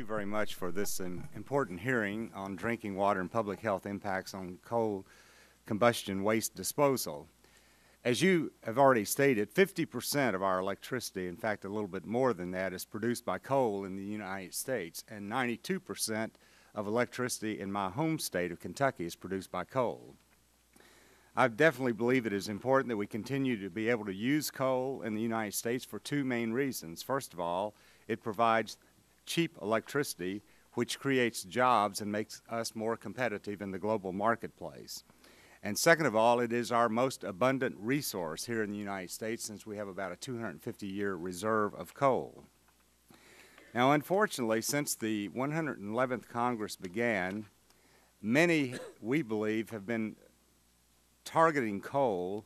you very much for this important hearing on drinking water and public health impacts on coal combustion waste disposal. As you have already stated, 50% of our electricity, in fact a little bit more than that, is produced by coal in the United States, and 92% of electricity in my home state of Kentucky is produced by coal. I definitely believe it is important that we continue to be able to use coal in the United States for two main reasons. First of all, it provides cheap electricity, which creates jobs and makes us more competitive in the global marketplace. And second of all, it is our most abundant resource here in the United States, since we have about a 250-year reserve of coal. Now, unfortunately, since the 111th Congress began, many, we believe, have been targeting coal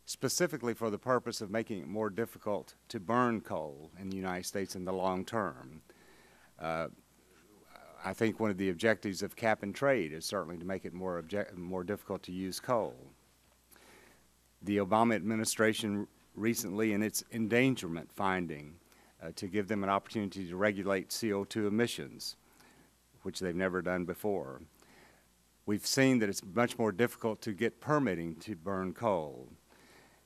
specifically for the purpose of making it more difficult to burn coal in the United States in the long term. I think one of the objectives of cap and trade is certainly to make it more difficult to use coal. The Obama administration recently, in its endangerment finding, to give them an opportunity to regulate CO2 emissions, which they've never done before. We've seen that it's much more difficult to get permitting to burn coal.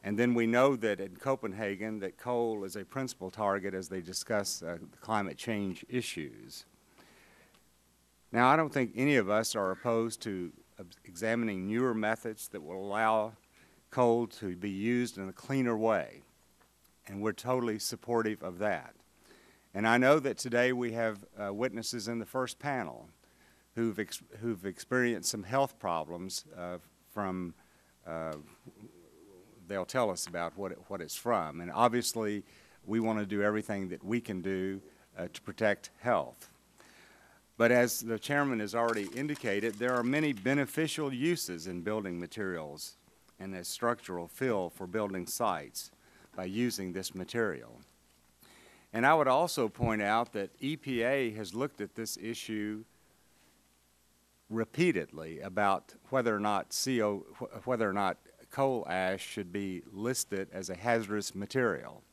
And then we know that in Copenhagen that coal is a principal target as they discuss climate change issues. Now, I don't think any of us are opposed to examining newer methods that will allow coal to be used in a cleaner way, and we're totally supportive of that. And I know that today we have witnesses in the first panel who've experienced some health problems from, they'll tell us about what it's from. And obviously, we want to do everything that we can do to protect health. But as the chairman has already indicated, there are many beneficial uses in building materials and as structural fill for building sites by using this material. And I would also point out that EPA has looked at this issue repeatedly about whether or not coal ash should be listed as a hazardous material.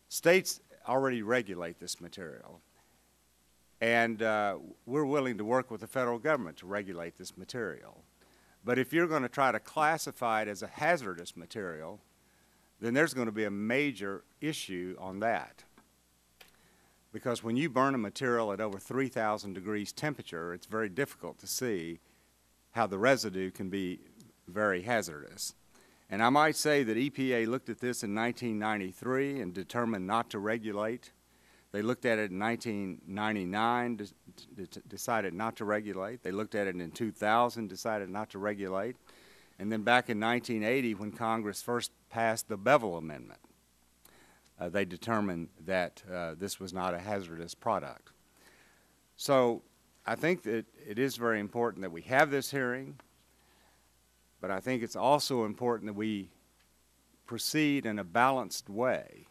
States already regulate this material. And we're willing to work with the federal government to regulate this material. But if you're going to try to classify it as a hazardous material, then there's going to be a major issue on that. Because when you burn a material at over 3,000 degrees temperature, it's very difficult to see how the residue can be very hazardous. And I might say that EPA looked at this in 1993 and determined not to regulate. They looked at it in 1999, decided not to regulate. They looked at it in 2000, decided not to regulate. And then back in 1980, when Congress first passed the Bevel Amendment, they determined that this was not a hazardous product. So I think that it is very important that we have this hearing, but I think it's also important that we proceed in a balanced way.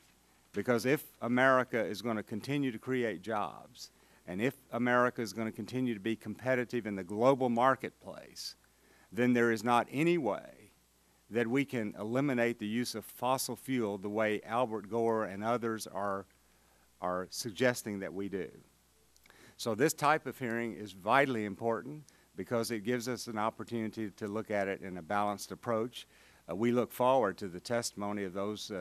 Because if America is going to continue to create jobs, and if America is going to continue to be competitive in the global marketplace, then there is not any way that we can eliminate the use of fossil fuel the way Albert Gore and others are suggesting that we do. So this type of hearing is vitally important because it gives us an opportunity to look at it in a balanced approach. We look forward to the testimony of those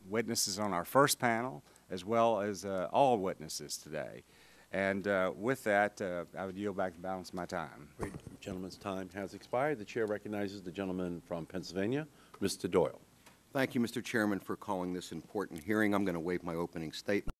witnesses on our first panel, as well as all witnesses today. And with that, I would yield back the balance of my time. Great. The gentleman's time has expired. The chair recognizes the gentleman from Pennsylvania, Mr. Doyle. Thank you, Mr. Chairman, for calling this important hearing. I'm going to waive my opening statement.